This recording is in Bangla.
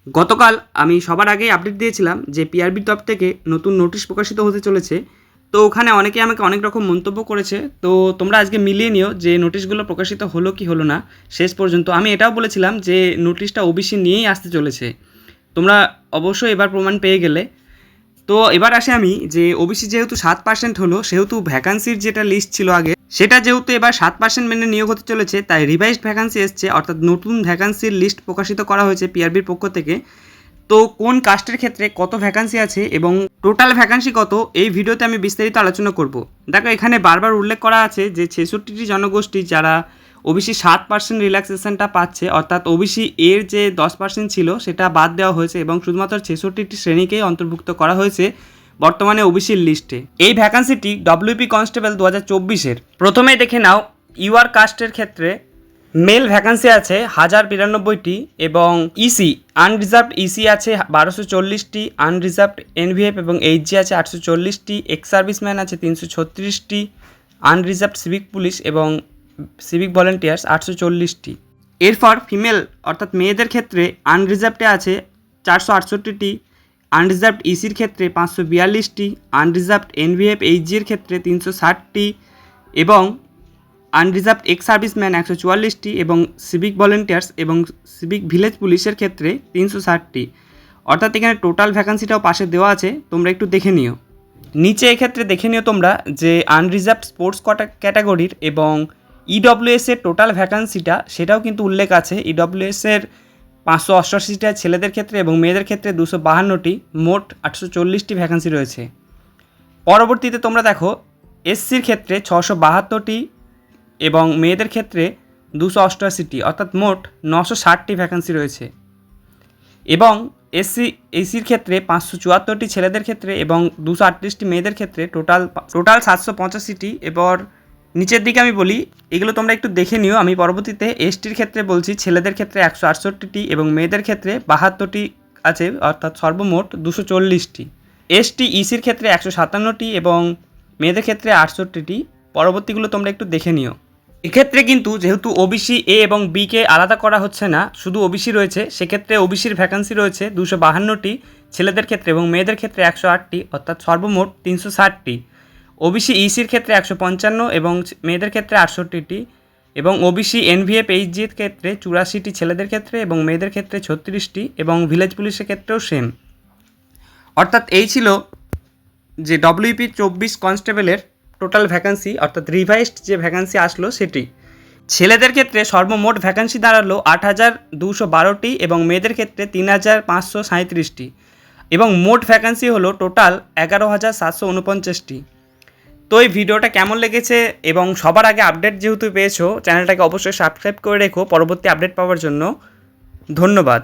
গতকাল আমি সবার আগেই আপডেট দিয়েছিলাম যে পিআরবির তরফ থেকে নতুন নোটিশ প্রকাশিত হতে চলেছে। তো ওখানে অনেকে আমাকে অনেক রকম মন্তব্য করেছে। তো তোমরা আজকে মিলিয়ে নিও যে নোটিশগুলো প্রকাশিত হলো কি হলো না। শেষ পর্যন্ত আমি এটাও বলেছিলাম যে নোটিশটা ওবিসি নিয়েই আসতে চলেছে। তোমরা অবশ্যই এবার প্রমাণ পেয়ে গেলে। তো এবার আসে আমি যে ওবিসি যেহেতু 7% হলো, সেহেতু ভ্যাকান্সির যেটা লিস্ট ছিল আগে সেটা যেহেতু এবার 7% মেনে নিয়োগ হতে চলেছে, তাই রিভাইসড ভ্যাকান্সি এসছে, অর্থাৎ নতুন ভ্যাকান্সির লিস্ট প্রকাশিত করা হয়েছে পিআরবির পক্ষ থেকে। তো কোন কাস্টের ক্ষেত্রে কত ভ্যাকান্সি আছে এবং টোটাল ভ্যাকান্সি কত, এই ভিডিওতে আমি বিস্তারিত আলোচনা করব। দেখো, এখানে বারবার উল্লেখ করা আছে যে 66টি জনগোষ্ঠী যারা ওবিসি 7% রিল্যাক্সেশনটা পাচ্ছে, অর্থাৎ ওবিসি এর যে 10% ছিল সেটা বাদ দেওয়া হয়েছে এবং শুধুমাত্র 66টি শ্রেণীকেই অন্তর্ভুক্ত করা হয়েছে বর্তমানে ওবিসির লিস্টে। এই ভ্যাকান্সিটি ডব্লিউপি কনস্টেবল 2024-এর। প্রথমেই দেখে নাও, ইউআর কাস্টের ক্ষেত্রে মেল ভ্যাকান্সি আছে 1092টি এবং ইসি আনরিজার্ভড ইসি আছে 1240টি, আনরিজার্ভড এনভিএফ এবং এইচজি আছে 840টি, এক্স সার্ভিসম্যান আছে 336টি, আনরিজার্ভড সিভিক পুলিশ এবং সিভিক ভলেন্টিয়ার্স 840টি। এরপর ফিমেল অর্থাৎ মেয়েদের ক্ষেত্রে আনরিজার্ভডে আছে 468টি, আনরিজার্ভড ইসির ক্ষেত্রে 542টি, আনরিজার্ভড এনভিএফ এইচজির ক্ষেত্রে 360টি এবং আনরিজার্ভড এক্স সার্ভিসম্যান 144টি এবং সিভিক ভলেন্টিয়ার্স এবং সিভিক ভিলেজ পুলিশের ক্ষেত্রে 360টি। অর্থাৎ এখানে টোটাল ভ্যাকান্সিটাও পাশে দেওয়া আছে, তোমরা একটু দেখে নিও। নিচে এক্ষেত্রে দেখে নিও তোমরা যে আনরিজার্ভড স্পোর্টস ক্যাটাগরির এবং ইডব্লিউএসের টোটাল ভ্যাকান্সিটা সেটাও কিন্তু উল্লেখ আছে। ইডব্লিউএসের 588টা ছেলেদের ক্ষেত্রে এবং মেয়েদের ক্ষেত্রে 252টি, মোট 840টি ভ্যাকান্সি রয়েছে। পরবর্তীতে তোমরা দেখো এসসির ক্ষেত্রে 672টি এবং মেয়েদের ক্ষেত্রে 288টি, অর্থাৎ মোট 960টি ভ্যাকান্সি রয়েছে। এবং এসির ক্ষেত্রে 574টি ছেলেদের ক্ষেত্রে এবং 238টি মেয়েদের ক্ষেত্রে, টোটাল 785টি। এবার নিচের দিকে আমি বলি, এগুলো তোমরা একটু দেখে নিও। আমি পরবর্তীতে এসটির ক্ষেত্রে বলছি, ছেলেদের ক্ষেত্রে 168টি এবং মেয়েদের ক্ষেত্রে 72টি আছে, অর্থাৎ সর্বমোট 240টি। এসটি ইসির ক্ষেত্রে 157টি এবং মেয়েদের ক্ষেত্রে 68টি। পরবর্তীগুলো তোমরা একটু দেখে নিও। এক্ষেত্রে কিন্তু যেহেতু ওবিসি এ এবং বিকে আলাদা করা হচ্ছে না, শুধু ওবিসি রয়েছে, সেক্ষেত্রে ওবিসির ভ্যাকান্সি রয়েছে 252টি ছেলেদের ক্ষেত্রে এবং মেয়েদের ক্ষেত্রে 108টি, অর্থাৎ সর্বমোট 360টি। ওবিসি ইসির ক্ষেত্রে 155 এবং মেয়েদের ক্ষেত্রে 68টি এবং ওবিসি এনভিএফ এইচজির ক্ষেত্রে 84টি ছেলেদের ক্ষেত্রে এবং মেয়েদের ক্ষেত্রে 36টি এবং ভিলেজ পুলিশের ক্ষেত্রেও সেম। অর্থাৎ এই ছিল যে ডব্লিউপি 24 কনস্টেবলের টোটাল ভ্যাকান্সি, অর্থাৎ রিভাইসড যে ভ্যাকান্সি আসলো সেটি। ছেলেদের ক্ষেত্রে সর্বমোট ভ্যাকান্সি দাঁড়ালো 8212টি এবং মেয়েদের ক্ষেত্রে 3537টি এবং মোট ভ্যাকান্সি হলো টোটাল 11749টি। তো এই ভিডিওটা কেমন লেগেছে এবং সবার আগে আপডেট যেহেতু পেয়েছো, চ্যানেলটাকে অবশ্যই সাবস্ক্রাইব করে রেখো পরবর্তী আপডেট পাওয়ার জন্য। ধন্যবাদ।